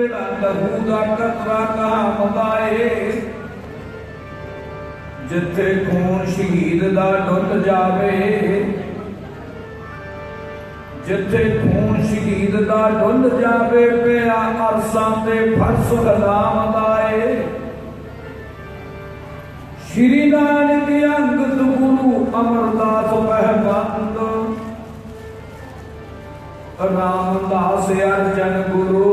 लहू दा कतरा कहाँ मदाए जिथे खून शहीद दा डुल जावे जिथे खून शहीद दा डुल जावे पिया अरसां ते फर्श हलाम दाए श्री नानक अंगद गुरु अमरदास महबंद रामदास अर्जन गुरु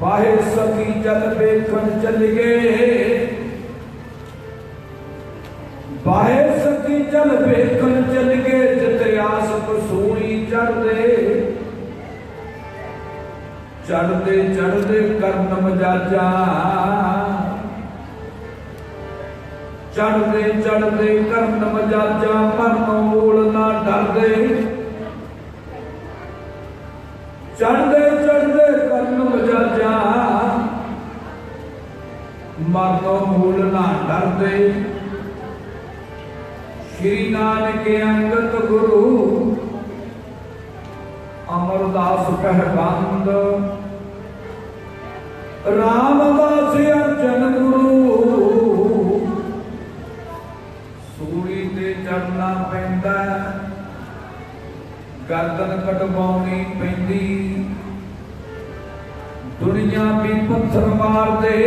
बाहे सखी जल बेखन चल गए बाहे सखी जल बेखन चल गए जिते आसप सोनी चढ़दे चढ़दे चढ़दे करन मजाजा चढ़दे चढ़दे करन मजाजा मरनों मूल ना डरदे चढ़दे चढ़दे करन मजाजा मरनों मूल ना डरदे श्री नानक अंगद गुरु अमरदास कहबंद रामदास अर्जन गुरु सूली ते चढ़ना पैंदा गर्दन कटवाउणी पैंदी दुनिया भी पत्थर मार दे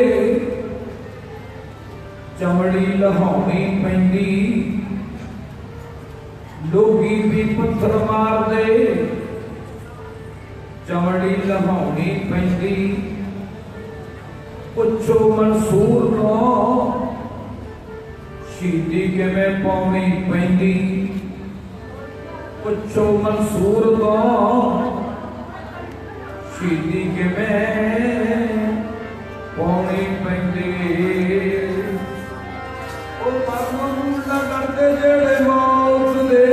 चमड़ी लहाउणी पैंदी लोगी भी पत्थर मार दे चमड़ी लहाउणी पैंदी पुछो मंसूर नो शहीदी किवें पाउणी पैंदी पुछो मंसूर नो शहीदी किवें पाउणी पैंदी ओ मरनों ना डरदे जेड़े मौत दे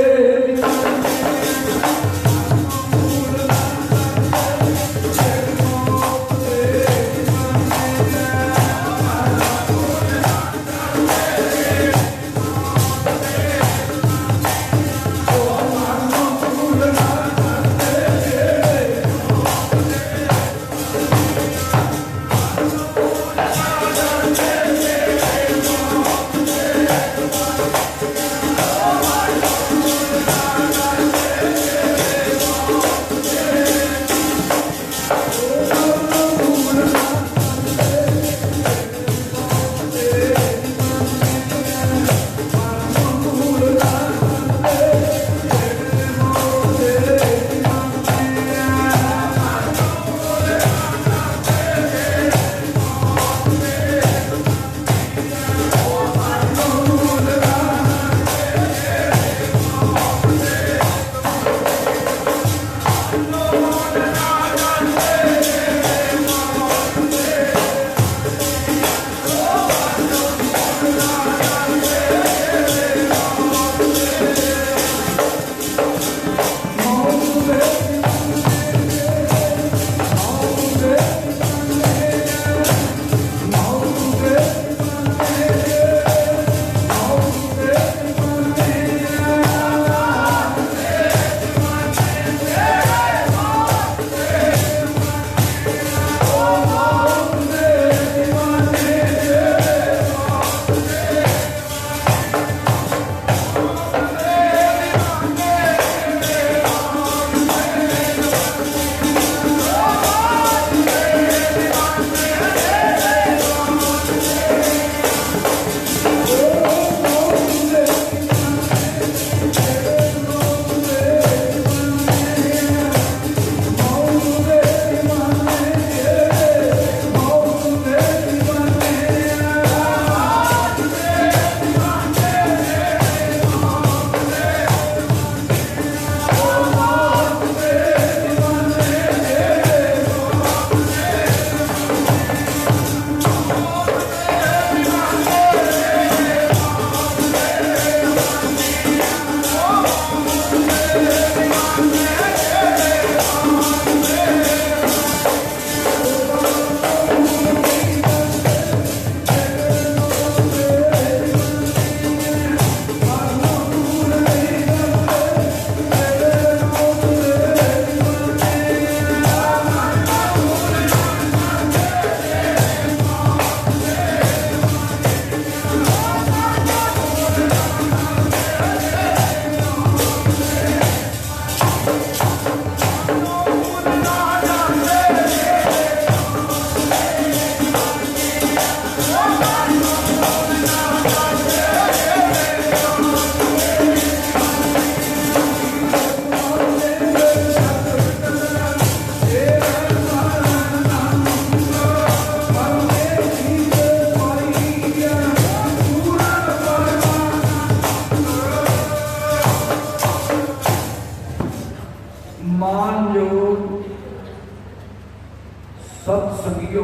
सत संगियो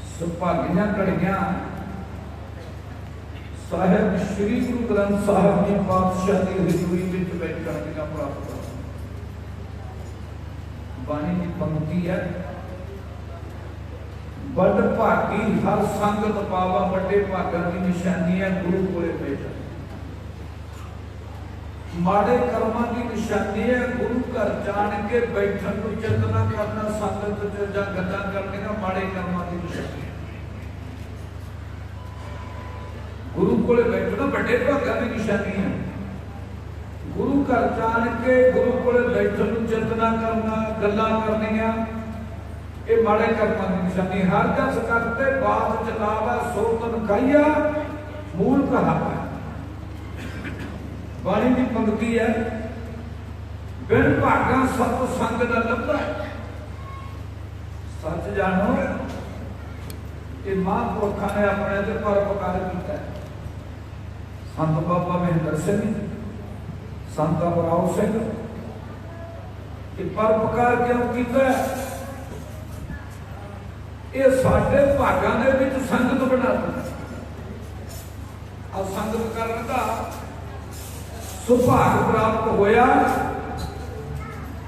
सुभागियां घड़ियां साहिब श्री गुरु ग्रंथ साहिब जी पातशाह की हजूरी में बैठन दी प्राप्त बाणी की पंक्ति है बड़ भागी हर संगत पावा बड़े भागा की निशानी है गुरु को बैठन माड़े कर्मां की निशानी है गुरु घर जान के बैठन को चेतना करना संगत या गल्लां करने का माड़े कर्मां की निशानी है गुरु को बैठना बड़े भागा की निशानी है गुरु घर जान के गुरु को बैठन को चेतना करना गल्लां करनियां ये माड़े कर्मां की निशानी हर जस करते बात चलावा सो तन खाइया मूल कहावा बाणी की पंक्ति है बिन भागा सत संग दा लभदा सच जानो ये महापुरखा ने अपने ते परोपकार किया संत बाबा महेंद्र सिंह संत अमराव सिंह ये परोपकार क्यों किया ये साडे भागां दे विच संगत बना दी आ संगत करने का सुभाग प्राप्त होया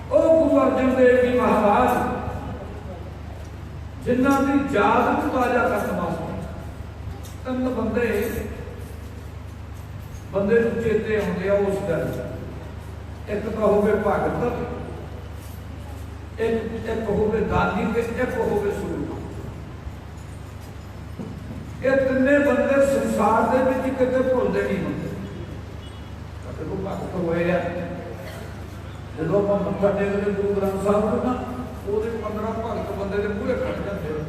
ओ गुरु अर्जन देव जी महाराज जिन्हां दी याद नूं ताजा करन वास्ते तन बंदे नूं चेते आउंदे आ उस गल एक तो होवे भगत एक होवे दानी ते एक होवे सूरज ये तिन्ने बंदे संसार दे विच किते भुलदे नहीं हुंदे देखो भगत होए आ जदों ਆਪਾਂ ਮੱਥਾ ਟੇਕਦੇ ਗੁਰੂ ਗ੍ਰੰਥ ਸਾਹਿਬ ਨੂੰ ਨਾ ਉਹਦੇ 15 ਭਗਤ ਬੰਦੇ ਦੇ ਪੂਰੇ ਖੜ ਜਾਂਦੇ ਹੋ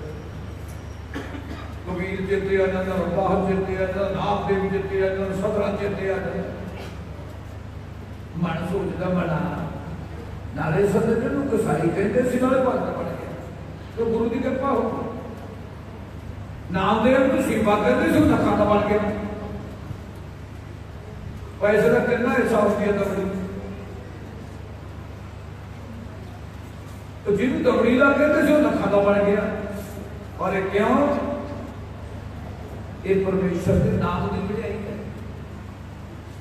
ਕਬੀਰ ਚੇਤੇ ਆ ਜਾਂਦਾ ਰਬਾਹ ਚੇਤੇ ਆ ਜਾਂਦਾ ਨਾਮਦੇਵ ਚੇਤੇ ਆ ਜਾਂਦਾ ਸਤਰਾ ਚੇਤੇ ਆ ਜਾਂਦਾ ਮਨ ਸੋਚਦਾ ਬਣਾ ਨਾਲੇ ਸਤਿਗੁਰੂ ਨੂੰ ਕਸਾਈ ਕਹਿੰਦੇ ਸੀ ਨਾਲੇ ਭਗਤ ਬਣ ਗਏ ਤੇ ਗੁਰੂ ਦੀ ਕਿਰਪਾ ਹੋ ਨਾਮਦੇਵ ਨੂੰ ਸੇਵਾ ਕਰਦੇ ਸੀ ਉਹ ਖਾਤਾ ਬਣ ਗਿਆ पैसे का कितना हिसाब दिया दबड़ी तो जिन्होंने दबड़ी ला कहते थे वो खादा बन गया और ये क्यों ये परमेश्वर के नाम की बजाई है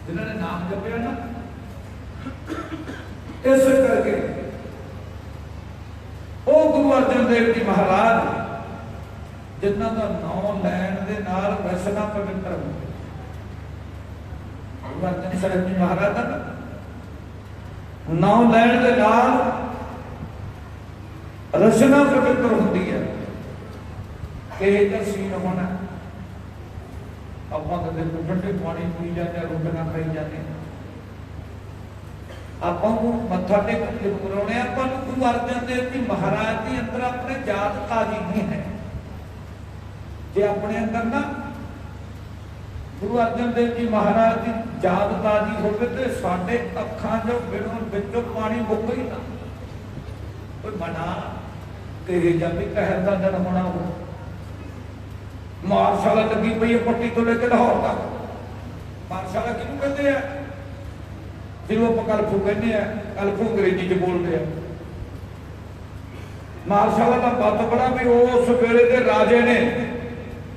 जिन्होंने नाम जपया ना इस करके ओ गुरु अर्जन देव जी महाराज जिन्हों का नाम लैन के नाल वैसना पवित्र हो अर्जन साहब जी महाराज नाम लैन के नाल रचना पवित्र होती है कि सीन होना ਆਪਾਂ ਕਦੇ ਠੰਡੇ ਪਾਣੀ ਪੀ ਜਾਂਦੇ ਰੋਟੀਆਂ ਖਾਈ ਜਾਂਦੇ ਆਪਾਂ ਨੂੰ ਮੱਥਾ ਟੇਕ ਕੇ ਬੁਲਾਉਣੇ ਆਪਾਂ ਨੂੰ ਗੁਰੂ ਅਰਜਨ ਦੇਵ ਜੀ ਮਹਾਰਾਜ ਦੇ ਅੰਦਰ ਆਪਣੇ ਜਾਤ ਤਾਜੀ ਨਹੀਂ ਹੈ ਜੇ ਆਪਣੇ ਅੰਦਰ ਨਾ गुरु अर्जन देव जी महाराज की याद ताजी होवे ते साडे अखां जो बिचों पानी मुक ही ना कोई मना तेरे जब भी कहर दा दिन होना हो मारशाला लगी पई है पट्टी तो लेके लाहौर तक मारशाला किहनूं कहते हैं जिन्हों आपां कलफू कहते हैं कलफू अंग्रेजी च बोलते हैं मारशाला का मत बड़ा भी उस वेले दे राजे ने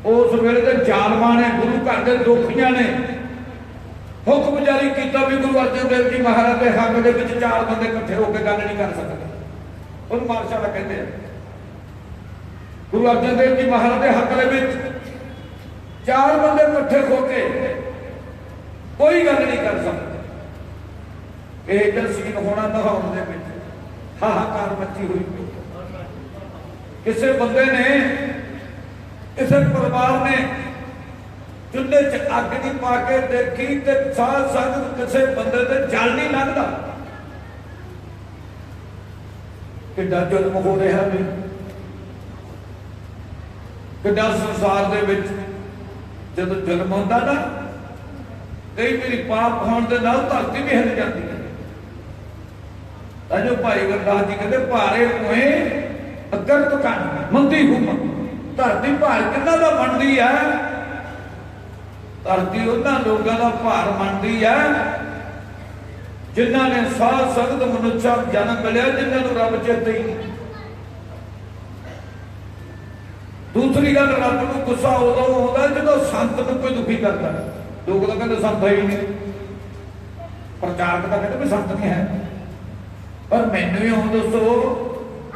उस वेले दे जालमा ने गुरु घर के दोखियां ने हुक्म जारी किया भी गुरु अर्जन देव जी महाराज के हक दे विच 4 बंदे इकट्ठे होकर गल नहीं कर सकते उन्होंने मारशाला कहते हैं गुरु अर्जन देव जी महाराज के हक दे विच 4 बंदे इकट्ठे होके कोई गल नहीं कर सकते यह जल सीन होना लाहौर दे विच हाहाकार मची हुई किसी बंदे ने किसी परिवार ने चुल्हे च अग नहीं पा के देखी तो साथ साथ किसी बंदे से जल नहीं लगता किड्डा जुल्म हो रहा है किड्डा संसार दे विच जब जुल्म होता ना कई मेरी पाप होने के नाल धरती भी हिल जाती है जो भाई गुरदास जी कहते भारे मोए अगर तो मंदी हूं धरती भार किन्ना दा बनती है धरती उन्होंने लोगों का भार मनती है जिन्होंने साध संगत मनुष्य जन्म मिले जिन्होंने रब चेते ही दूसरी गल, रब नूं गुस्सा उदों आउंदा जदों संत नूं कोई दुखी करता। लोग तो कहते संत है ही नहीं, प्रचारक तो कहते भी संत नहीं है। पर मैनूं ही हुण दसो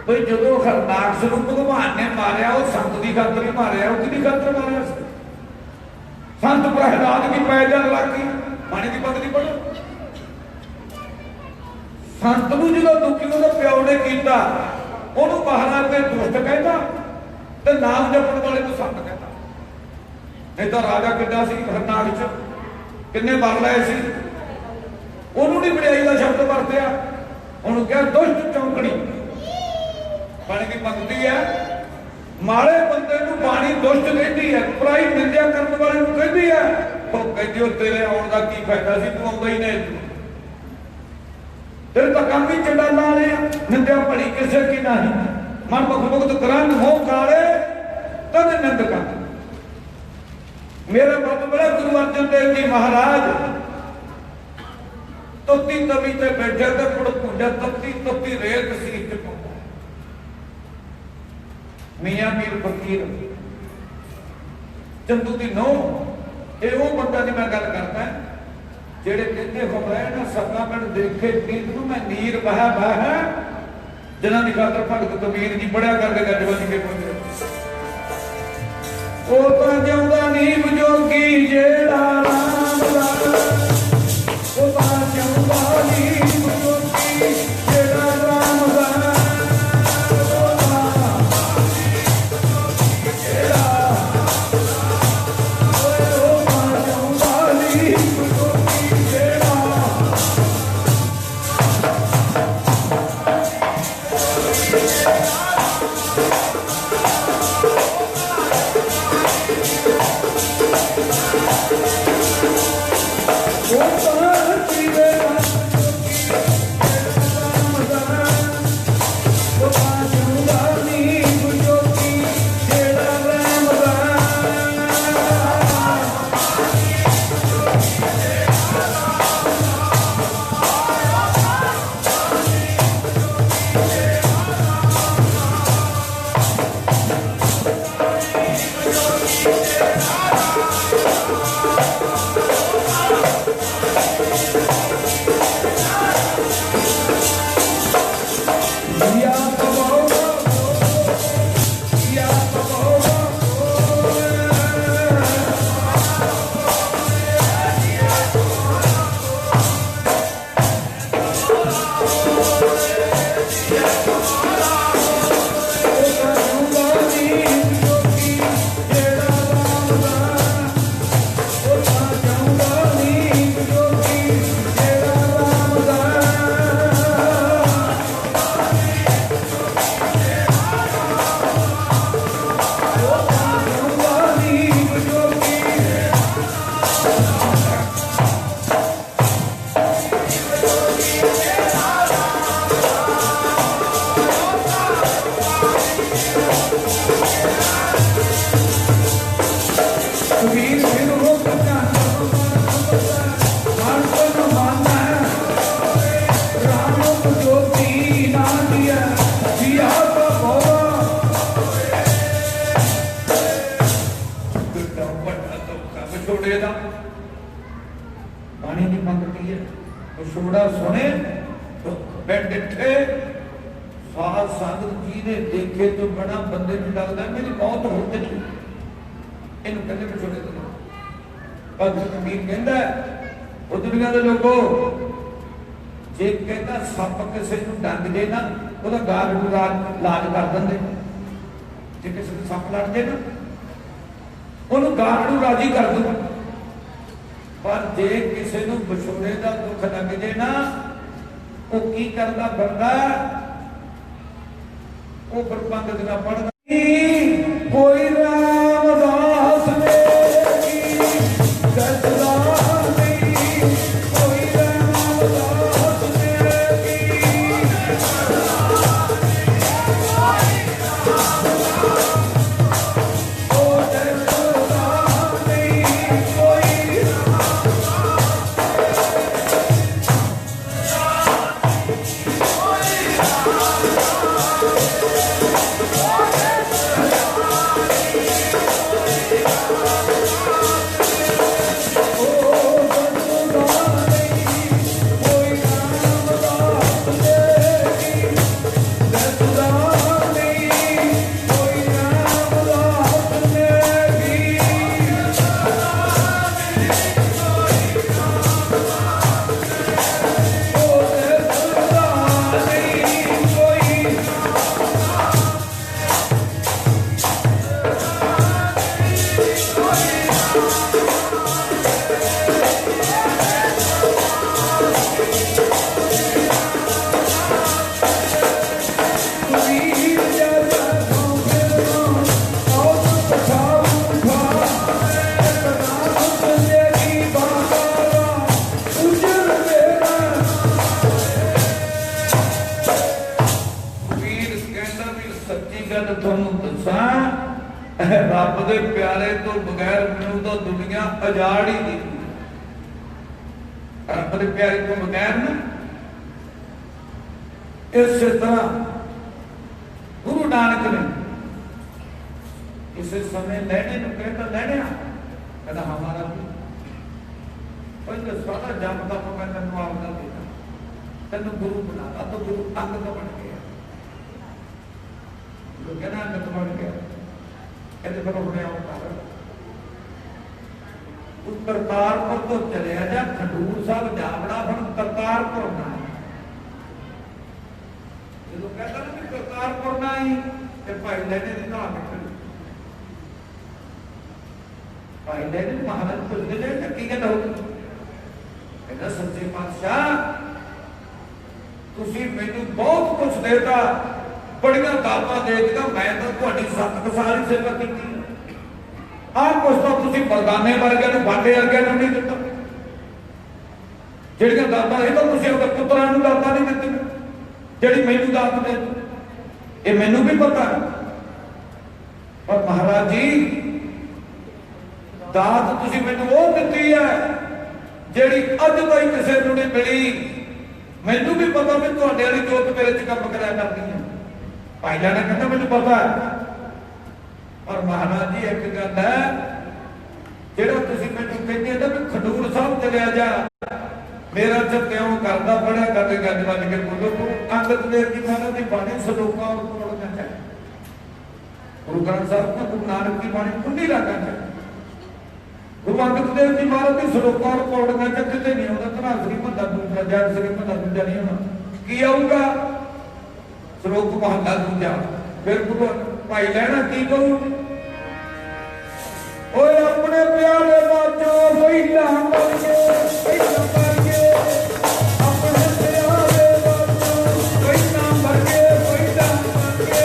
भी जदों हरनाकश नूं भगवान ने मारिया, वो संत की खातर ही मारिया, वो किहदी खातर मारिया? संत प्रहलाद की पैदल लागी पानी की पगड़ी पढ़ो। संत नूं जदों दुखी उहदे प्यो ने कीता, उहनूं महाराज ने दुष्ट कहता ते नाम जपण वाले को संत कहता। नहीं तो राजा किड्डा सी हरनाकश, किन्ने बर लए सी, उहनूं नहीं वडियाई का शब्द वरतिया, उहनूं कहा दुष्ट चौंकड़ी। पानी की पंक्ति है, माड़े बंदे नूं बाणी दुष्ट कहती है, बुराई निंदिया करने वाले नूं कहती है। वो कहती हो तेरे आउण दा की फायदा सी, तू आउंदा ही नहीं, तेरे तो काम ही चंडाला ने निंदिया भली किसे की नहीं। मन मुख ग्रंथ हो काले तद निंदका। मेरे बाबा बड़ा गुरु अर्जन देव जी महाराज तत्ती तवी ते बैठे ते पुंजा तत्ती तत्ती रेत सीर च पाउंदा। मियां मीर फकीर चंदू दी नौ, ये वो बंदा दी मैं गल करदा जेड़े कहते हो ना सपना पिंड देखे पीत नूं मैं नीर बहा बहा, जिन्हां दी खातर भगत कबीर जी पढ़िया करके गज बज के पहुंचे। ओ तां जिउंदा नीम जोगी जेड़ा राम दा, ओ तां जिउंदा नीम जोगी जेड़ा राम दा, ओ तां जेड़ा ओ तां जिउंदा नीम जोगी जेड़ा। पानी की पंक्ति है, छोड़ा सुने तो बैठे साध संगत जी ने देखे तो बड़ा बंदे में लगता मेरी मौत हो चली। इन कहते पिछोड़े तो भगत कबीर कहता वो दुनिया के लोगों जे कहता सप किसी को डंग दे ना वो गाल लाज कर देंगे। जे किसी को सप लड़ जाए ना उन्होंने गाल राजी कर दो, पर जे किसी को विछोड़े का दुख लग जाए ना वो की करता बंदा वो फिर पंडित ना पढ़ता कोई रामदास ने सच्ची गल तुहानूं दसां, रब दे प्यारे तो बगैर मैनूं तो दुनिया उजाड़ ही दी। रब दे प्यारे तो बगैर ना इस तरह गुरु नानक ने इस समय लैने कहता लैने कहता हमारा भी पहले सारा जब तक मैं तेन आपदा देता तेन गुरु बनाता तो गुरु अंग का बन गया कहना अंग तो बन गया कहते फिर उन्हें अवतार करतारपुर तो चले जा खडूर साहब जावड़ा फिर करतारपुर ना जो कहता ना कि करतारपुर ना ही भाई लैने दिन भाई लैने महाराज पुछते जाए की कहता हो कहता सच्चे पातशाह तुसी मैनू बहुत कुछ देता बड़िया दाता दे दिता मैं तो तुहाडी 7 साल ही सेवा की कुछ तो तुसी बरदाने वर्गे बांडे वर्गे नहीं दिता ਜਿਹੜੀਆਂ ਦਾਤਾਂ ਇਹ ਤਾਂ ਤੁਸੀਂ ਆਪਣੇ ਪੁੱਤਰਾਂ ਨੂੰ ਦਾਤਾਂ नहीं ਦਿੱਤੀਆਂ ਜਿਹੜੀ ਮੈਨੂੰ ਦਾਤ ਦੇ ਇਹ ਮੈਨੂੰ भी पता है पर महाराज जी ਦਾਤ ਤੁਸੀਂ ਮੈਨੂੰ ਉਹ ਦਿੱਤੀ ਹੈ ਜਿਹੜੀ ਅੱਜ ਤਾਈਂ ਕਿਸੇ ਨੂੰ ਨਹੀਂ ਮਿਲੀ ਮੈਨੂੰ भी पता ਵੀ ਤੁਹਾਡੇ ਵਾਲੀ ਜੋਤ ਮੇਰੇ ਚ ਕੰਮ ਕਰਿਆ ਕਰਦੀ ਹੈ ਭਾਈ ਜਾਨਾ ਕਹਿੰਦਾ ਮੈਨੂੰ पता है और महाराज जी एक गल है ਜਿਹੜਾ ਤੁਸੀਂ ਮੈਨੂੰ ਕਹਿੰਦੇ ਨਾ ਵੀ ਖਡੂਰ ਸਾਹਿਬ ਚਲਿਆ ਜਾ मेरा त्यों करता पढ़ा करते गज बज के बोलो गुरु अंगद देव जी महाराज की बाणी सलोका और पढ़ना चाहिए गुरु ग्रंथ साहब को गुरु नानक की बाणी खुली रखना चाहिए गुरु अंगद देव जी महाराज की सलोका और पढ़ना चाहिए कितने नहीं होता तना श्रीमद दूसरा जैन श्रीमद दूसरा नहीं होना की आऊगा सलोक महला दूजा फिर गुरु भाई लैना की कहू ओए अपने प्यारे बाजो पहिला मरिए पहिला मरिए अपने प्यारे बाजो पहिला मरिए पहिला मरिए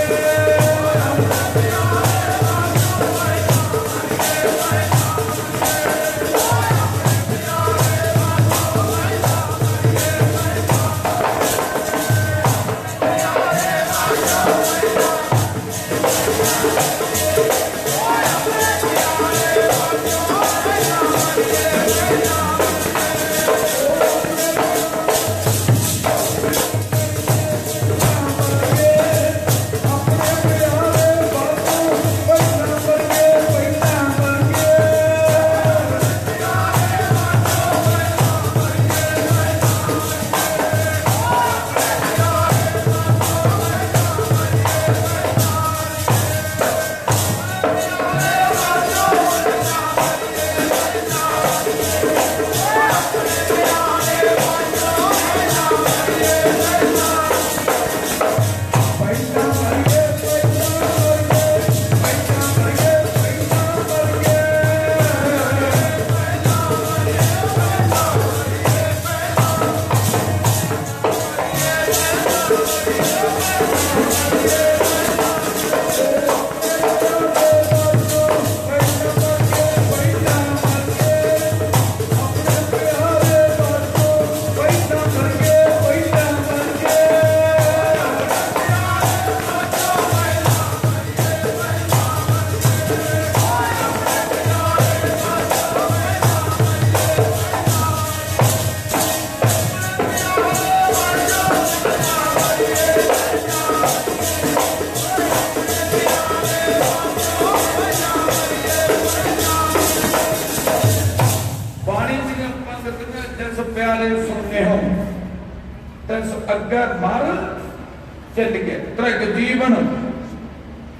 चल गया तरक जीवन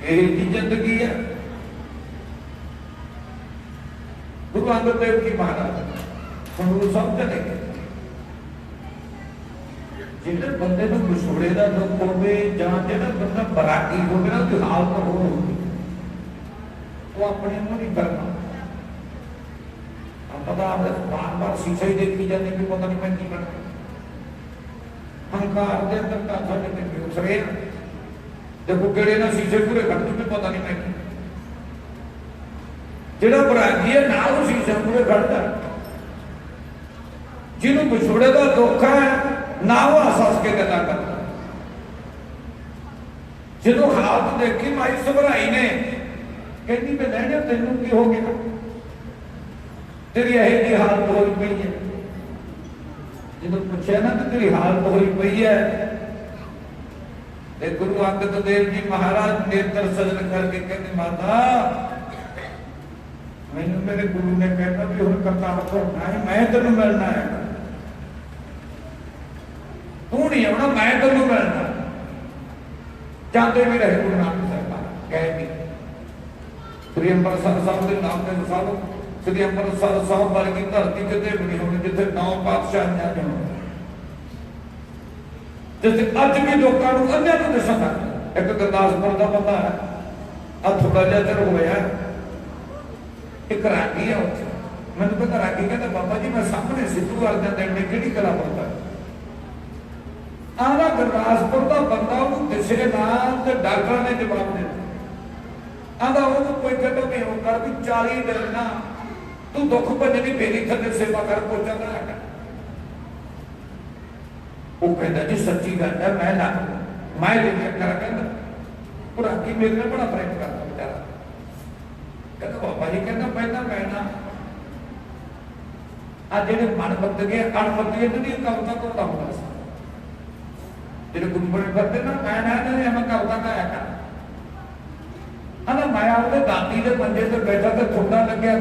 यही जिंदगी है गुरु अंगद देव जी महाराज खडूर साहब चले गए जिहड़े बंदे नूं विछोड़े दा दुख होवे जां जिहड़ा बंदा बराकी होवे ना ते हालत हो वो अपने ਨੂੰ नहीं करना पता बार बार शीशे ही देखी जाती भी पता नहीं मैं की करना अहंकार के अंदर का साडे ते बेउसरे देखो केड़े ना शीशे पूरे कर दूं पता नहीं मैं जेड़ा बरागी है ना वो शीशे पूरे खड़दा जिन्हों विछोड़े का दुख है ना वो हस हस के गल्लां करदा ਜਦੋਂ ਹਾਲਤ ਦੇਖੀ ਮਾਈ ਘਬਰਾਈ ਨੇ, ਕਹਿੰਦੀ ਵੀ ਲੈਣੇ ਤੈਨੂੰ ਕੀ ਹੋ ਗਿਆ, ਤੇਰੀ ਇਹ ਜਿਹੀ ਹਾਲਤ ਹੋਈ ਪਈ ਹੈ। ਜਦੋਂ ਪੁੱਛਿਆ ਨਾ ਕਿ ਤੇਰੀ ਹਾਲਤ ਹੋਈ ਪਈ ਹੈ, ਤੇ ਗੁਰੂ ਅੰਗਦ ਦੇਵ ਜੀ ਮਹਾਰਾਜ ਨੇਤਰ ਸਜਣ ਕਰਕੇ ਕਹਿੰਦੇ ਮਾਤਾ ਮੈਨੂੰ ਮੇਰੇ ਗੁਰੂ ਨੇ ਕਹਿਤਾ ਵੀ ਹੁਣ ਕਰਤਾਰਪੁਰ ਨਹੀਂ, ਮੈਂ ਤੈਨੂੰ ਮਿਲਣਾ ਹੈ, ਤੂੰ ਨਹੀਂ ਆਉਣਾ, ਮੈਂ ਤੈਨੂੰ ਮਿਲਣਾ। ਜਾਂਦੇ ਵੀ ਰਹੇ ਗੁਰੂ ਨਾਨਕ ਸਾਹਿਬ ਕਹੇ ਵੀ ਸ੍ਰੀ ਅੰਮ੍ਰਿਤਸਰ ਸਾਹਿਬ ਦੇ ਨਾਮ ਤੇ ਸਾਹਿਬ, ਸ੍ਰੀ ਅੰਮ੍ਰਿਤਸਰ ਸਾਹਿਬ ਵਰਗੀ ਧਰਤੀ ਕਿਤੇ ਵੀ ਨਹੀਂ ਹੋਣੀ ਜਿੱਥੇ 9 ਪਾਤਸ਼ਾਹੀਆਂ ਨੇ, ਜਿੱਥੇ ਅੱਜ ਵੀ ਲੋਕਾਂ ਨੂੰ ਅੰਨ੍ਹਿਆਂ ਨੂੰ ਦਿਸਦਾ। ਇੱਕ ਗੁਰਦਾਸਪੁਰ ਦਾ ਬੰਦਾ ਹੈ, ਆ ਥੋੜਾ ਜਿਹਾ ਚਿਰ ਹੋਇਆ, ਇੱਕ ਰਾਗੀ ਆ ਉੱਥੇ, ਮੈਨੂੰ ਪਤਾ ਰਾਗੀ ਕਹਿੰਦਾ ਬਾਬਾ ਜੀ ਮੈਂ ਸਾਹਮਣੇ ਸਿੱਧੂ ਵਾਲੇ ਦੇ ਨੇ ਕਿਹੜੀ ਕਲਾ ਬੋਲਦਾ, ਆਹ ਗੁਰਦਾਸਪੁਰ ਦਾ ਬੰਦਾ ਉਹਨੂੰ ਦਿਸੇ ਨਾ ਤੇ ਡਾਕਟਰਾਂ ਨੇ ਜਵਾਬ ਦੇ ਦਿੱਤਾ, ਆਂਦਾ ਉਹਨੂੰ ਕੋਈ ਕਹਿੰਦਾ ਵੀ ਹੋ ਕਰ ਵੀ 40 ਦਿਨ ਨਾ ਤੂੰ ਦੁੱਖ ਭੰਜੇ ਦੀ ਬੇਰੀ ਥੱਲੇ ਸੇਵਾ ਕਰ, ਪਹੁੰਚਾ ਕਰ। ਉਹ ਕਹਿੰਦਾ ਜੀ ਸੱਚੀ ਗੱਲ ਹੈ, ਮੈਂ ਨਾ ਮੈਂ ਦੇਖਿਆ ਕਰ, ਕਹਿੰਦਾ ਉਹ ਰਾਗੀ ਮੇਰੇ ਨਾਲ ਬੜਾ ਪ੍ਰੇਮ ਕਰਦਾ ਵਿਚਾਰਾ, ਕਹਿੰਦਾ ਬਾਬਾ ਜੀ ਕਹਿੰਦਾ ਪਹਿਲਾਂ ਮੈਂ ਨਾ ਆ ਜਿਹੜੇ ਮਨ ਬੱਦ ਗਏ ਅਣਮਤ ਇਹਨਾਂ ਦੀ ਕਵਿਤਾ ਕੋਦਾ ਹੁੰਦਾ ਸੀ, ਜਿਹੜੇ ਗੁਰੂ ਬਣੇ ਫਿਰਦੇ ਨਾ ਮੈਂ ਨਾ ਕਵਿਤਾ ਗਾਇਆ ਕਰ। ਮੈਂ ਆਪਦੇ ਦਾਦੀ ਦੇ ਮੰਜੇ ਤੇ ਬੈਠਾ ਤੇ ਥੋੜਾ ਲੱਗਿਆ